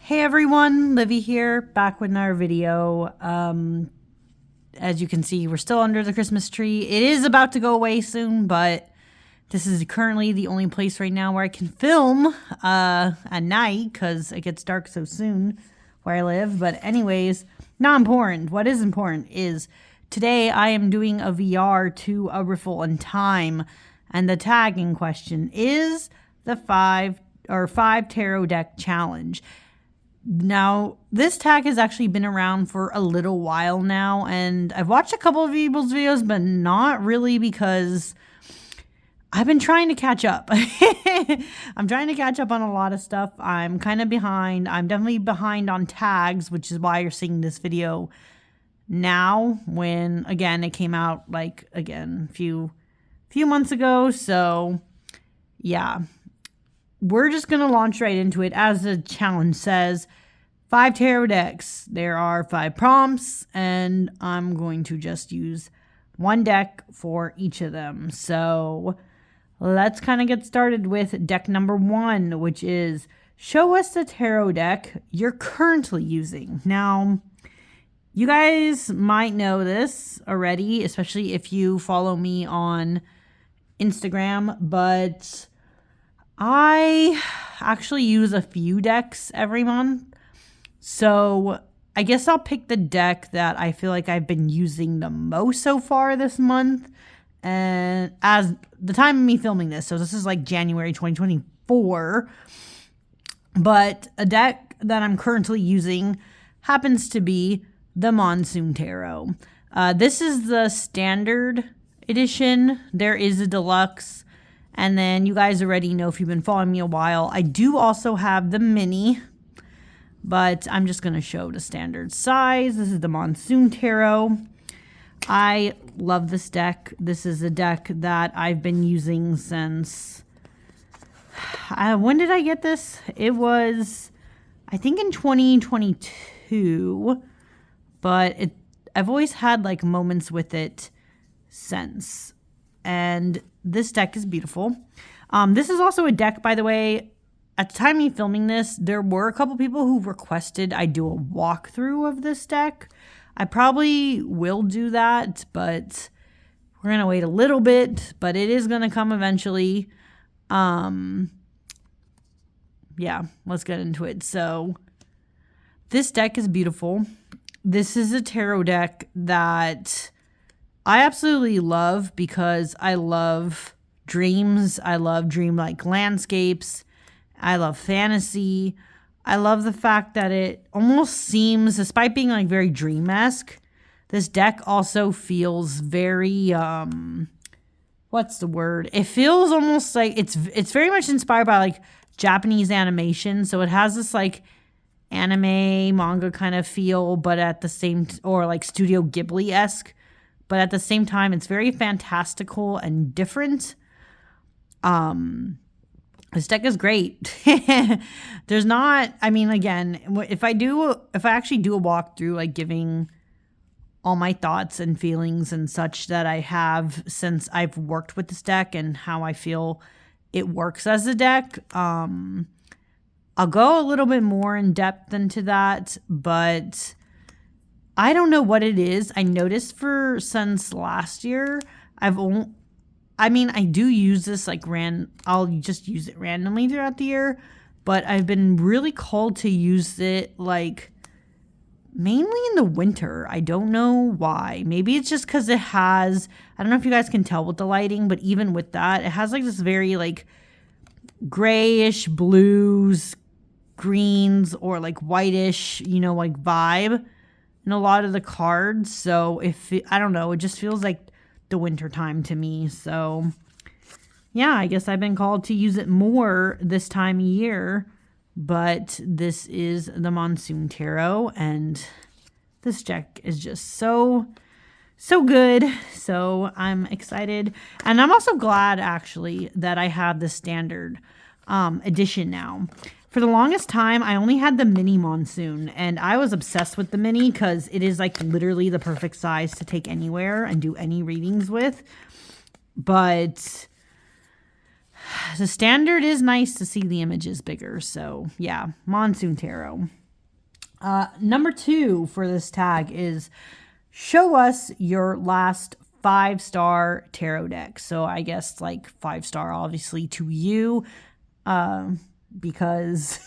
Hey everyone, Livy here, back with another video. As you can see, we're still under the Christmas tree. It is about to go away soon, but this is currently the only place right now where I can film at night because it gets dark so soon where I live. But anyways, not important. What is important is today I am doing a VR to a Riffle in Time, and the tag in question is the 5 tarot deck challenge. Now, this tag has actually been around for a little while now, and I've watched a couple of people's videos, but not really because I've been trying to catch up. I'm trying to catch up on a lot of stuff. I'm kind of behind. I'm definitely behind on tags, which is why you're seeing this video now when, again, it came out a few months ago. So, yeah. We're just going to launch right into it. As the challenge says, 5 tarot decks. There are 5 prompts, and I'm going to just use one deck for each of them. So let's kind of get started with deck number 1, which is show us the tarot deck you're currently using. Now, you guys might know this already, especially if you follow me on Instagram, but I actually use a few decks every month. So I guess I'll pick the deck that I feel like I've been using the most so far this month. And as the time of me filming this, so this is like January 2024. But a deck that I'm currently using happens to be the Monsoon Tarot. This is the standard edition. There is a deluxe. And then you guys already know, if you've been following me a while, I do also have the mini, but I'm just going to show the standard size. This is the Monsoon Tarot. I love this deck. This is a deck that I've been using since, when did I get this? It was, I think in 2022, but I've always had like moments with it since. And this deck is beautiful. This is also a deck, by the way, at the time of me filming this, there were a couple people who requested I do a walkthrough of this deck. I probably will do that, but we're going to wait a little bit, but it is going to come eventually. Yeah, let's get into it. So this deck is beautiful. This is a tarot deck that I absolutely love because I love dreams. I love dreamlike landscapes. I love fantasy. I love the fact that it almost seems, despite being like very dream-esque, this deck also feels very, what's the word? It feels almost like it's very much inspired by like Japanese animation. So it has this like anime manga kind of feel, but at the same, or like Studio Ghibli-esque. But at the same time, it's very fantastical and different. This deck is great. There's not, I mean, again, if I actually do a walkthrough, like giving all my thoughts and feelings and such that I have since I've worked with this deck and how I feel it works as a deck, I'll go a little bit more in depth into that, but I don't know what it is. I noticed since last year, I do use this I'll just use it randomly throughout the year, but I've been really called to use it like mainly in the winter. I don't know why. Maybe it's just because it has, I don't know if you guys can tell with the lighting, but even with that, it has like this very like grayish blues, greens, or like whitish, like vibe in a lot of the cards. So I don't know, it just feels like the winter time to me. So yeah, I guess I've been called to use it more this time of year, but this is the Monsoon Tarot, and this deck is just so good. So I'm excited, and I'm also glad actually that I have the standard edition now. For the longest time, I only had the mini Monsoon, and I was obsessed with the mini because it is like literally the perfect size to take anywhere and do any readings with. But The standard is nice to see the images bigger. So yeah, Monsoon Tarot. Number 2 for this tag is show us your last 5-star tarot deck. So I guess like 5-star obviously to you, because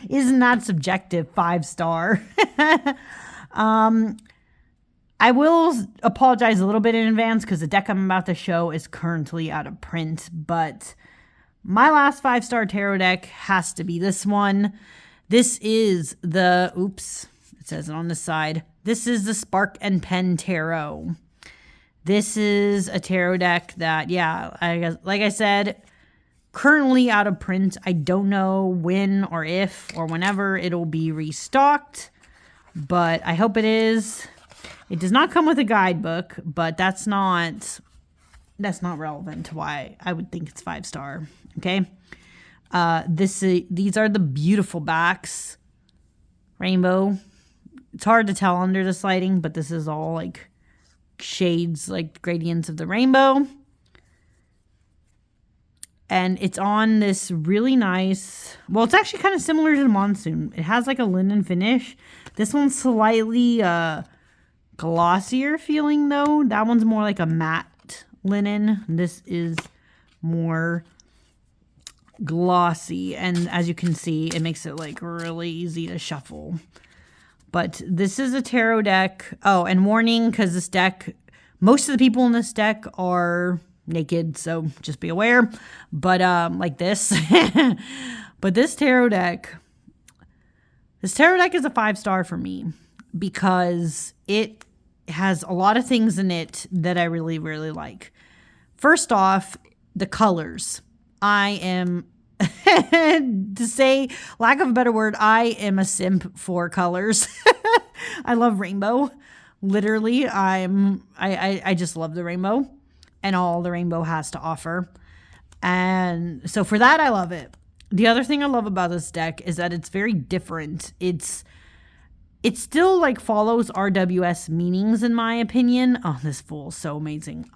isn't that subjective, 5-star? I will apologize a little bit in advance because the deck I'm about to show is currently out of print, but my last 5-star tarot deck has to be this one. This is the, it says it on the side. This is the Spark and Pen Tarot. This is a tarot deck that, like I said, currently out of print. I don't know when or if or whenever it'll be restocked, but I hope it is. It does not come with a guidebook, but that's not relevant to why I would think it's 5-star. Okay. These are the beautiful backs. Rainbow. It's hard to tell under this lighting, but this is all like shades, like gradients of the rainbow. And it's on this really nice, well, it's actually kind of similar to the Monsoon. It has like a linen finish. This one's slightly glossier feeling though. That one's more like a matte linen. This is more glossy, and as you can see, it makes it like really easy to shuffle. But this is a tarot deck. Oh, and warning, because this deck, most of the people in this deck are naked, so just be aware. But like this, but this tarot deck is a 5-star for me because it has a lot of things in it that I really, really like. First off, the colors. I am, to say lack of a better word, I am a simp for colors. I love rainbow. Literally, I just love the rainbow and all the rainbow has to offer. And so for that, I love it. The other thing I love about this deck is that it's very different. It still like follows RWS meanings in my opinion. Oh, this fool is so amazing.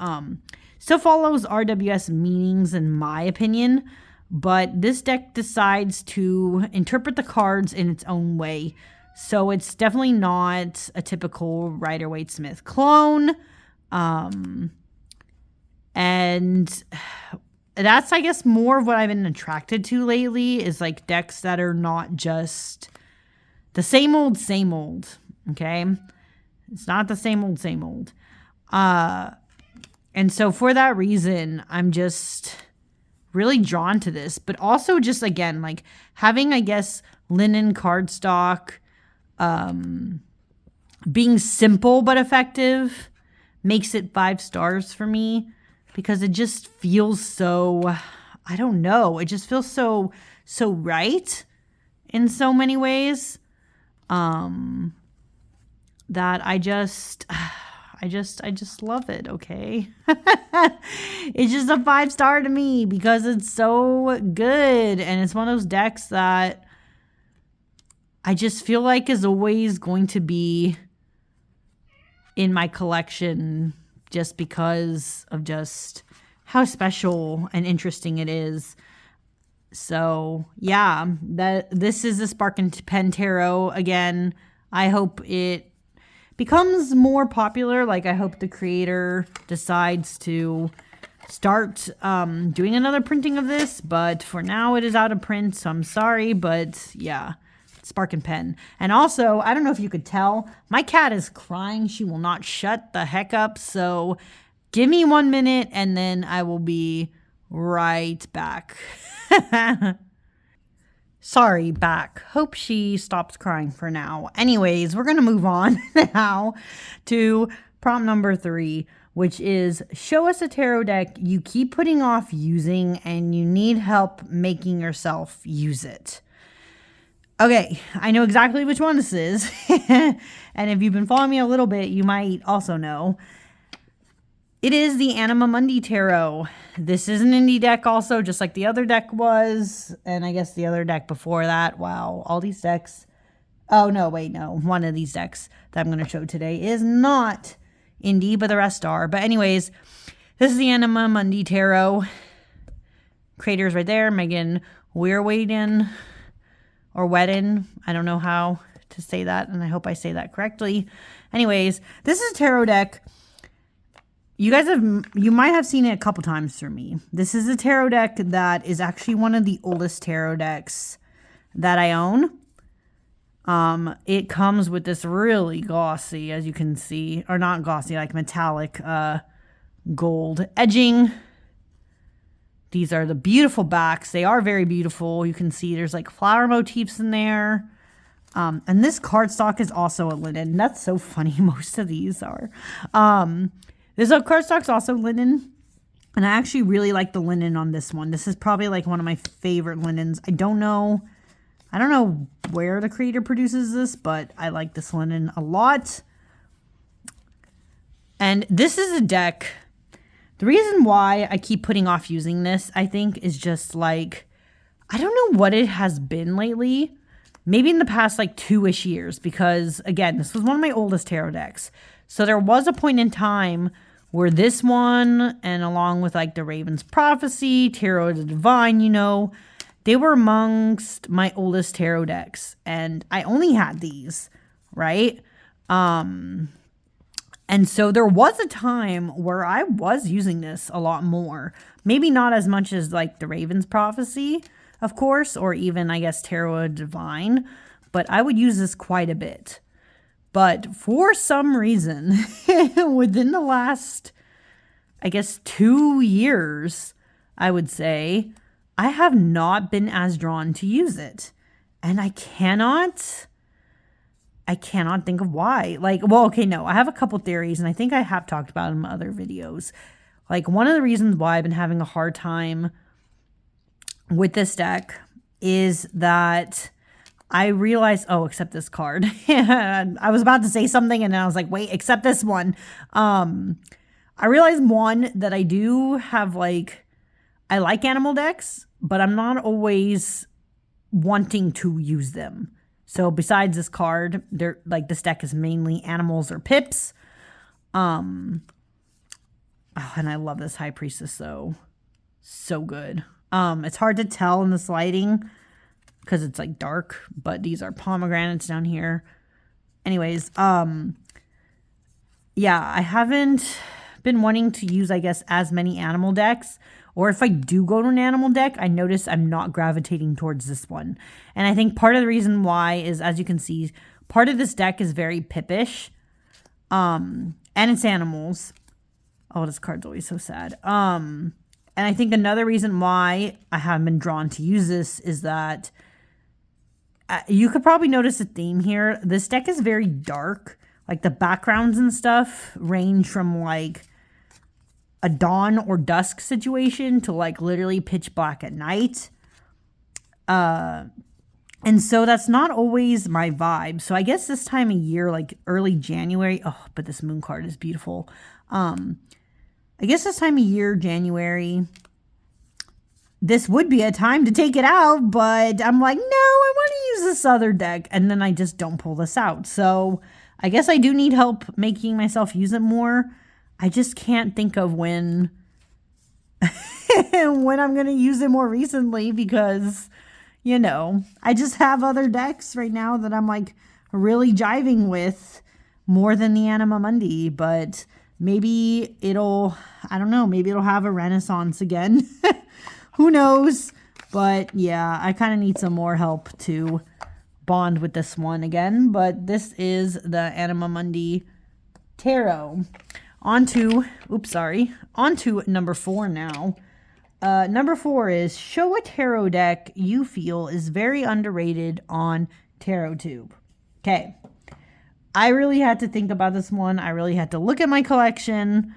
Still follows RWS meanings in my opinion, but this deck decides to interpret the cards in its own way. So it's definitely not a typical Rider-Waite-Smith clone. And that's, I guess, more of what I've been attracted to lately is like decks that are not just the same old, okay? It's not the same old. And so for that reason, I'm just really drawn to this. But also just, again, like having, I guess, linen cardstock, being simple but effective makes it 5 stars for me because it just feels so, I don't know, it just feels so right in so many ways. That I just love it, okay? It's just a 5-star to me because it's so good. And it's one of those decks that I just feel like is always going to be in my collection just because of just how special and interesting it is. So yeah, this is the Spark and Pen Tarot. Again, I hope it becomes more popular. Like I hope the creator decides to start doing another printing of this. But for now, it is out of print. So I'm sorry, but yeah, Spark and Pen. And also, I don't know if you could tell, my cat is crying. She will not shut the heck up. So give me 1 minute and then I will be right back. Sorry, back. Hope she stops crying for now. Anyways, we're going to move on now to prompt number 3, which is show us a tarot deck you keep putting off using and you need help making yourself use it. Okay, I know exactly which one this is. And if you've been following me a little bit, you might also know. It is the Anima Mundi Tarot. This is an indie deck also, just like the other deck was. And I guess the other deck before that. Wow, all these decks. Oh, no, wait, no. One of these decks that I'm going to show today is not indie, but the rest are. But anyways, this is the Anima Mundi Tarot. creators right there. Megan Weirwaden or Wedden. I don't know how to say that, and I hope I say that correctly. Anyways, this is a tarot deck. You might have seen it a couple times through me. This is a tarot deck that is actually one of the oldest tarot decks that I own. It comes with this really glossy, as you can see, or not glossy, like metallic gold edging. These are the beautiful backs. They are very beautiful. You can see there's like flower motifs in there. And this cardstock is also a linen. That's so funny. Most of these are. This cardstock's also linen. And I actually really like the linen on this one. This is probably like one of my favorite linens. I don't know where the creator produces this, but I like this linen a lot. And this is a deck. The reason why I keep putting off using this, I think, is just like, I don't know what it has been lately. Maybe in the past like 2-ish years, because again, this was one of my oldest tarot decks. So there was a point in time where this one, and along with like the Raven's Prophecy, Tarot of the Divine, they were amongst my oldest tarot decks. And I only had these, right? And so there was a time where I was using this a lot more. Maybe not as much as like the Raven's Prophecy, of course, or even, I guess, Tarot of Divine. But I would use this quite a bit. But for some reason, within the last, I guess, 2 years, I would say, I have not been as drawn to use it. And I cannot think of why. Like, well, okay, no, I have a couple theories, and I think I have talked about them in other videos. Like, one of the reasons why I've been having a hard time with this deck is that I realized, except this card. I was about to say something, and then I was like, wait, except this one. I realized, one, that I do have, like, I like animal decks, but I'm not always wanting to use them. So besides this card, this deck is mainly animals or pips. And I love this High Priestess, though. So good. It's hard to tell in this lighting because it's like dark, but these are pomegranates down here. Anyways, yeah, I haven't been wanting to use, I guess, as many animal decks. Or if I do go to an animal deck, I notice I'm not gravitating towards this one. And I think part of the reason why is, as you can see, part of this deck is very pippish. And it's animals. Oh, this card's always so sad. And I think another reason why I haven't been drawn to use this is that you could probably notice a theme here. This deck is very dark. Like, the backgrounds and stuff range from, like, a dawn or dusk situation to, like, literally pitch black at night. And so that's not always my vibe. So I guess this time of year, like early January, but this moon card is beautiful. I guess this time of year, January, this would be a time to take it out, but I'm like, no, I want to use this other deck. And then I just don't pull this out. So I guess I do need help making myself use it more. I just can't think of when when I'm going to use it more recently because, I just have other decks right now that I'm like really jiving with more than the Anima Mundi, but maybe I don't know, maybe it'll have a renaissance again. Who knows? But yeah, I kind of need some more help to bond with this one again, but this is the Anima Mundi Tarot. On to number 4 now. Number 4 is show a tarot deck you feel is very underrated on TarotTube. Okay. I really had to think about this one. I really had to look at my collection,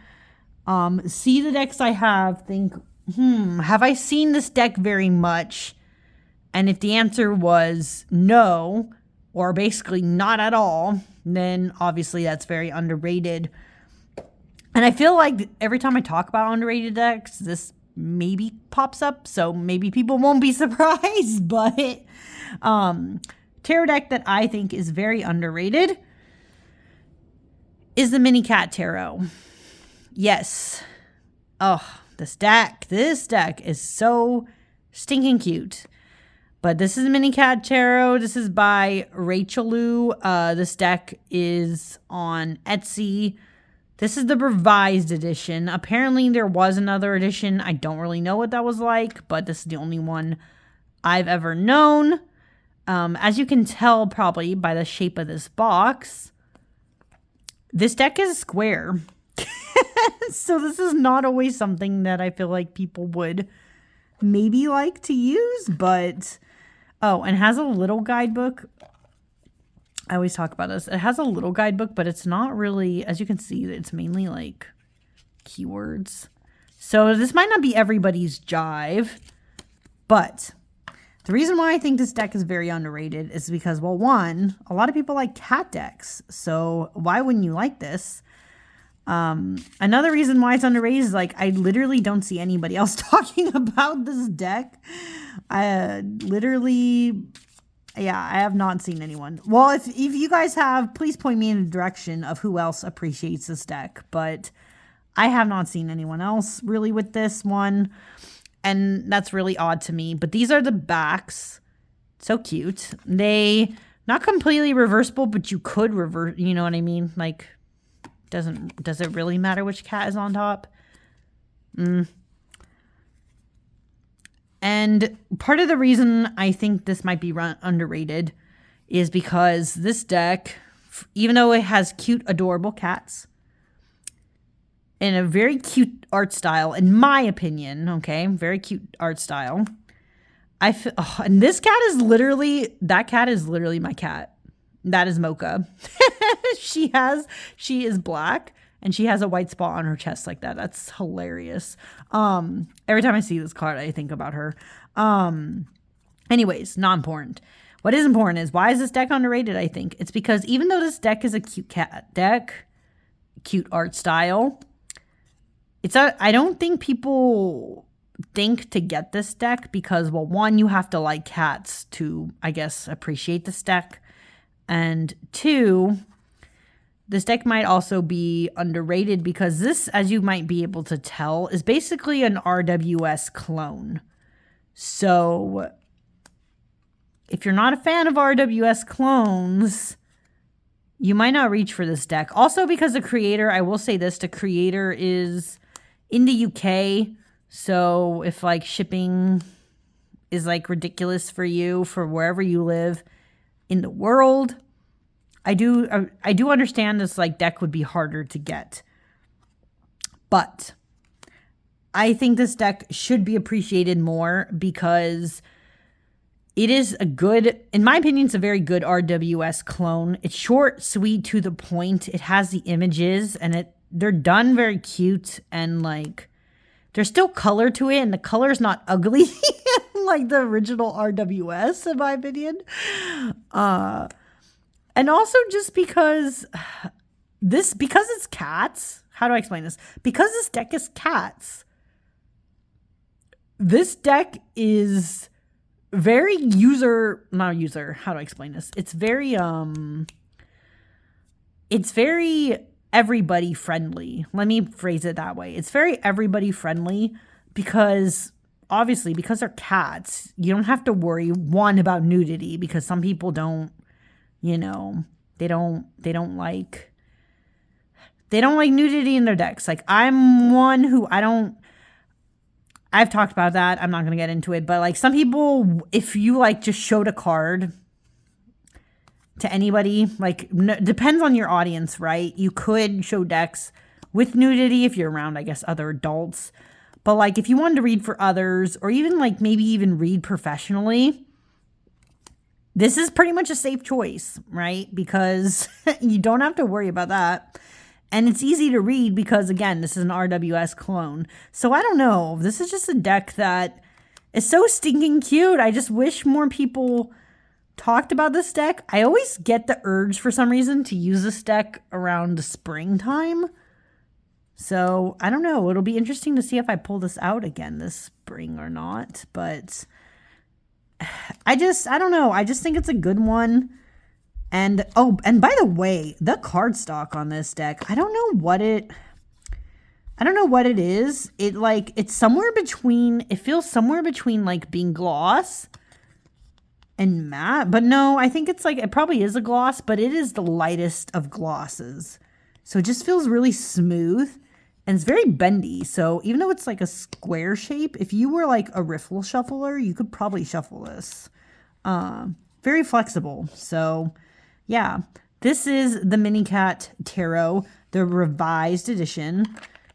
see the decks I have, think, have I seen this deck very much? And if the answer was no, or basically not at all, then obviously that's very underrated. And I feel like every time I talk about underrated decks, this maybe pops up, so maybe people won't be surprised. But tarot deck that I think is very underrated is the Mini Cat Tarot. Yes. Oh, This deck is so stinking cute. But this is Mini Cat Tarot. This is by Rachel Lou. This deck is on Etsy. This is the revised edition. Apparently there was another edition. I don't really know what that was like, but this is the only one I've ever known. As you can tell probably by the shape of this box, this deck is square. So this is not always something that I feel like people would maybe like to use, but oh, and it has a little guidebook. I always talk about this. It has a little guidebook, but it's not really, as you can see, it's mainly like keywords. So this might not be everybody's jive, but the reason why I think this deck is very underrated is because, well, one, a lot of people like cat decks. So why wouldn't you like this? Another reason why it's underrated is like I literally don't see anybody else talking about this deck. I have not seen anyone. Well, if you guys have, please point me in the direction of who else appreciates this deck. But I have not seen anyone else really with this one, and that's really odd to me. But these are the backs. So cute. They not completely reversible, but you could reverse. You know what I mean? Like. Does it really matter which cat is on top? And part of the reason I think this might be underrated is because this deck, even though it has cute, adorable cats in a very cute art style, in my opinion, okay, very cute art style, and this cat is literally, that cat is literally my cat. That is Mocha. She is black and she has a white spot on her chest like that. That's hilarious. Every time I see this card, I think about her. Anyways, not important. What is important is, why is this deck underrated? I think it's because even though this deck is a cute cat deck, cute art style, I don't think people think to get this deck because, well, one, you have to like cats to, I guess, appreciate this deck. And two, this deck might also be underrated because this, as you might be able to tell, is basically an RWS clone. So if you're not a fan of RWS clones, you might not reach for this deck. Also because the creator, I will say this, the creator is in the UK. So if like shipping is like ridiculous for you for wherever you live in the world, I do understand this like deck would be harder to get, but I think this deck should be appreciated more because it is a good, in my opinion, it's a very good RWS clone. It's short, sweet, to the point. It has the images and they're done very cute, and like there's still color to it, and the color is not ugly like the original RWS, in my opinion. And also just because it's cats, how do I explain this? Because this deck is cats, this deck is very how do I explain this? It's very everybody friendly. Let me phrase it that way. It's very everybody friendly because obviously, because they're cats, you don't have to worry, one, about nudity, because some people don't, you know, they don't like nudity in their decks. Like, I'm one who I've talked about that. I'm not going to get into it, but like some people, if you like just showed a card to anybody, like depends on your audience, right? You could show decks with nudity if you're around, I guess, other adults. But like if you wanted to read for others, or even like maybe even read professionally, this is pretty much a safe choice, right? Because you don't have to worry about that. And it's easy to read because, again, this is an RWS clone. So I don't know. This is just a deck that is so stinking cute. I just wish more people talked about this deck. I always get the urge for some reason to use this deck around the springtime. So I don't know. It'll be interesting to see if I pull this out again this spring or not. But I don't know. I just think it's a good one. And, oh, and by the way, the cardstock on this deck, I don't know what I don't know what it is. It's somewhere between, it feels somewhere between like being gloss and matte. But no, I think it's like, it probably is a gloss, but it is the lightest of glosses. So it just feels really smooth and it's very bendy. So even though it's like a square shape, if you were like a riffle shuffler, you could probably shuffle this. Very flexible. So yeah, this is the Minicat Tarot, the revised edition.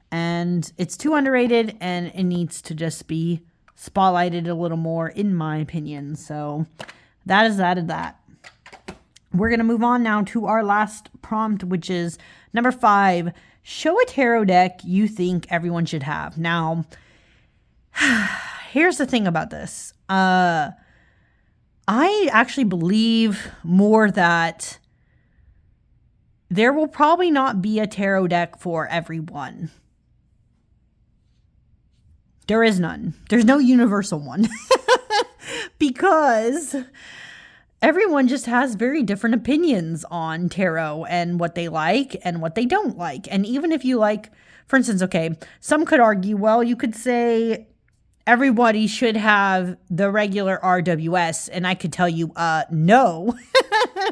And it's too underrated and it needs to just be spotlighted a little more, in my opinion. So that is that of that. We're going to move on now to our last prompt, which is number 5. Show a tarot deck you think everyone should have. Now, here's the thing about this. I actually believe more that there will probably not be a tarot deck for everyone. There is none. There's no universal one. Because everyone just has very different opinions on tarot and what they like and what they don't like. And even if you like, for instance, okay, some could argue, well, you could say everybody should have the regular RWS. And I could tell you, no,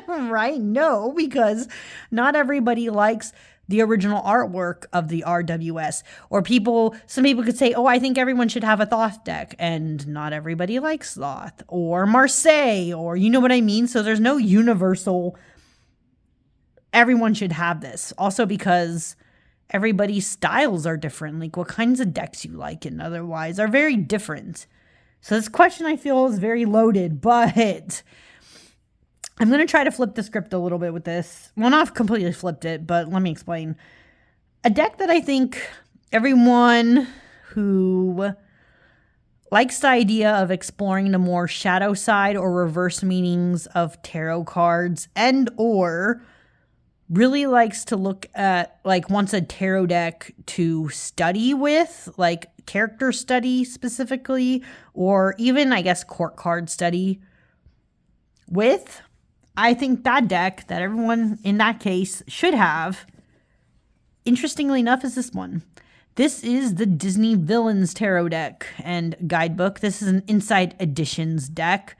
right? No, because not everybody likes the original artwork of the RWS. Or some people could say, oh, I think everyone should have a Thoth deck, and not everybody likes Thoth or Marseille, or you know what I mean? So there's no universal, everyone should have this. Also because everybody's styles are different. Like what kinds of decks you like and otherwise are very different. So this question I feel is very loaded, but I'm going to try to flip the script a little bit with this. Well, not completely flipped it, but let me explain. A deck that I think everyone who likes the idea of exploring the more shadow side or reverse meanings of tarot cards, and or really likes to look at, like, wants a tarot deck to study with, like character study specifically, or even, I guess, court card study with, I think that deck that everyone in that case should have, interestingly enough, is this one. This is the Disney Villains Tarot deck and guidebook. This is an Inside Editions deck.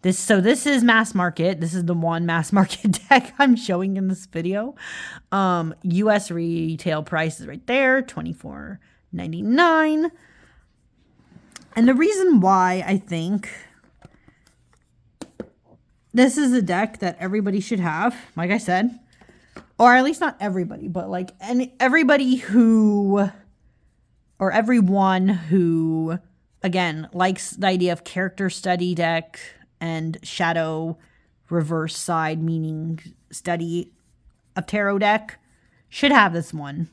This is mass market. This is the one mass market deck I'm showing in this video. US retail price is right there, $24.99. And the reason why I think this is a deck that everybody should have, like I said, or at least not everybody, but like everybody who, or everyone who, again, likes the idea of character study deck and shadow reverse side meaning study of tarot deck should have this one,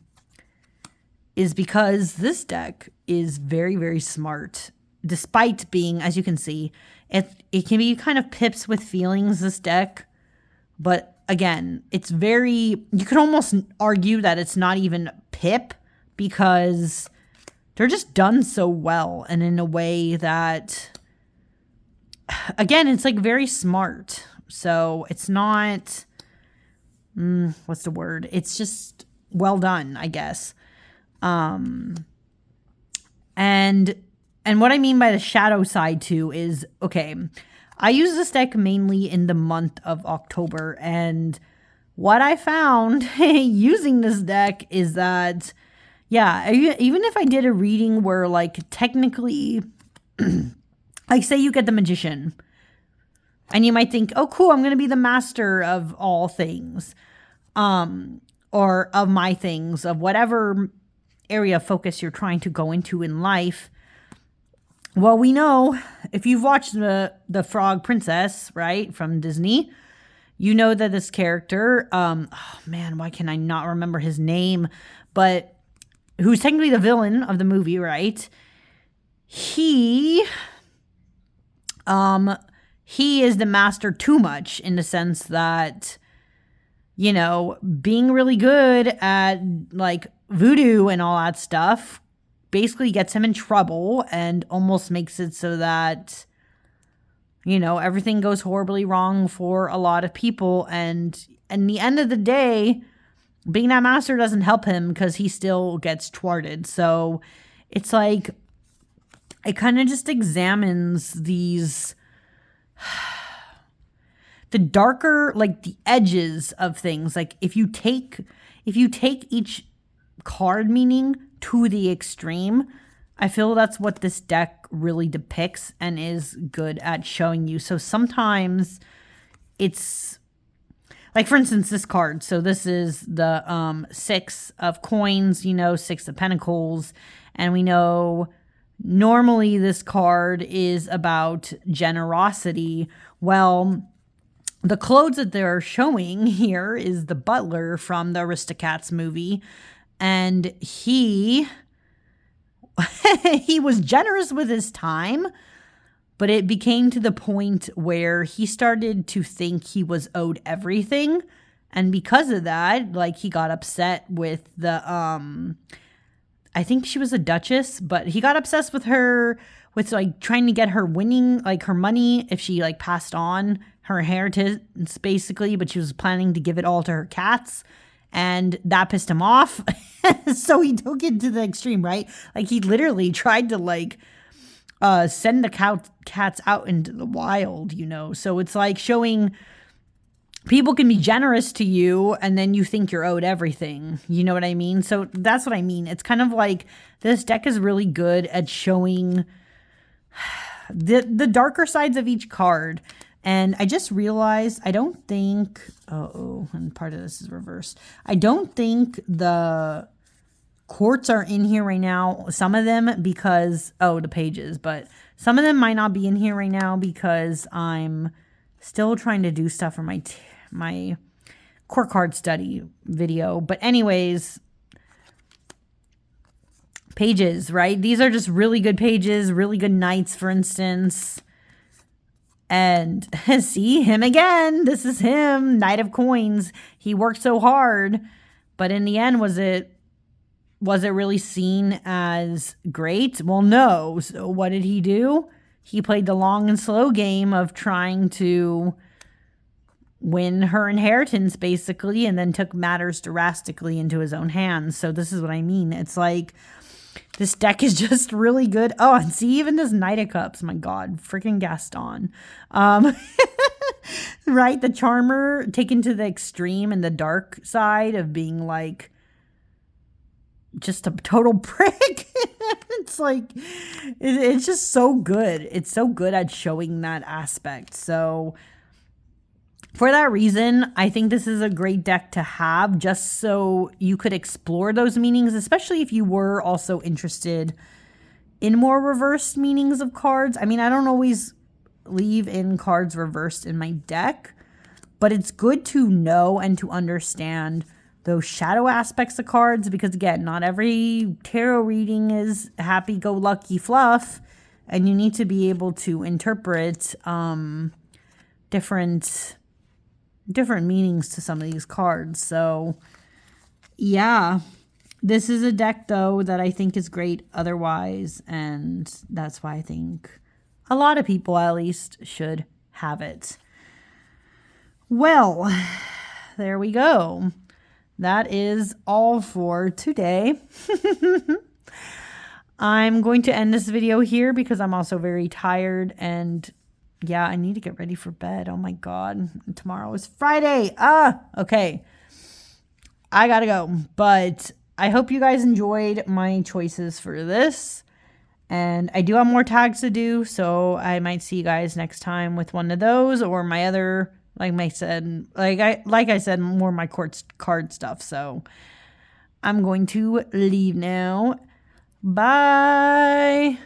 is because this deck is very, very smart. Despite being, as you can see, it can be kind of pips with feelings, this deck. But again, it's very, you could almost argue that it's not even pip, because they're just done so well and in a way that, again, it's like very smart. So it's not, what's the word? It's just well done, I guess. And what I mean by the shadow side too is, okay, I use this deck mainly in the month of October, and what I found using this deck is that, yeah, even if I did a reading where, like, technically, like, say you get the Magician, and you might think, oh, cool, I'm going to be the master of all things, or of my things, of whatever area of focus you're trying to go into in life. Well, we know, if you've watched the Frog Princess, right, from Disney, you know that this character, oh man, why can I not remember his name, but who's technically the villain of the movie, right? He is the master too much, in the sense that, you know, being really good at, like, voodoo and all that stuff basically gets him in trouble and almost makes it so that, you know, everything goes horribly wrong for a lot of people. And in the end of the day, being that master doesn't help him because he still gets thwarted. So it's like, it kind of just examines these, the darker, like the edges of things. Like if you take each card meaning to the extreme, I feel that's what this deck really depicts and is good at showing you. So sometimes it's like, for instance, this card. So this is the 6 of coins, 6 of pentacles. And we know normally this card is about generosity. Well, the clothes that they're showing here is the butler from the Aristocats movie. And he was generous with his time, but it became to the point where he started to think he was owed everything. And because of that, like, he got upset with the, I think she was a duchess, but he got obsessed with her, with like trying to get her winning, like her money, if she like passed on her inheritance basically, but she was planning to give it all to her cats. And that pissed him off. So he took it to the extreme, right? Like he literally tried to like send the cats out into the wild, So it's like showing people can be generous to you and then you think you're owed everything. You know what I mean? So that's what I mean. It's kind of like this deck is really good at showing the darker sides of each card. And I just realized I don't think, and part of this is reversed. I don't think the quartz are in here right now. Some of them because, the pages, but some of them might not be in here right now because I'm still trying to do stuff for my core card study video. But anyways, pages, right? These are just really good pages, really good knights, for instance. And see him again. This is him, Knight of Coins. He worked so hard, but in the end, was it really seen as great? Well, no. So what did he do? He played the long and slow game of trying to win her inheritance, basically, and then took matters drastically into his own hands. So this is what I mean. It's like, this deck is just really good. Oh, and see, even this Knight of Cups, my God, freaking Gaston. Right? The Charmer taken to the extreme and the dark side of being like just a total prick. It's like, it's just so good. It's so good at showing that aspect. So for that reason, I think this is a great deck to have just so you could explore those meanings, especially if you were also interested in more reversed meanings of cards. I mean, I don't always leave in cards reversed in my deck, but it's good to know and to understand those shadow aspects of cards because, again, not every tarot reading is happy-go-lucky fluff, and you need to be able to interpret different meanings to some of these cards. So yeah, this is a deck though that I think is great otherwise, and that's why I think a lot of people at least should have it. Well, there we go. That is all for today. I'm going to end this video here because I'm also very tired, and yeah, I need to get ready for bed. Oh my God. Tomorrow is Friday. Okay. I gotta go. But I hope you guys enjoyed my choices for this. And I do have more tags to do, so I might see you guys next time with one of those or my other, like I said, more my card stuff. So I'm going to leave now. Bye.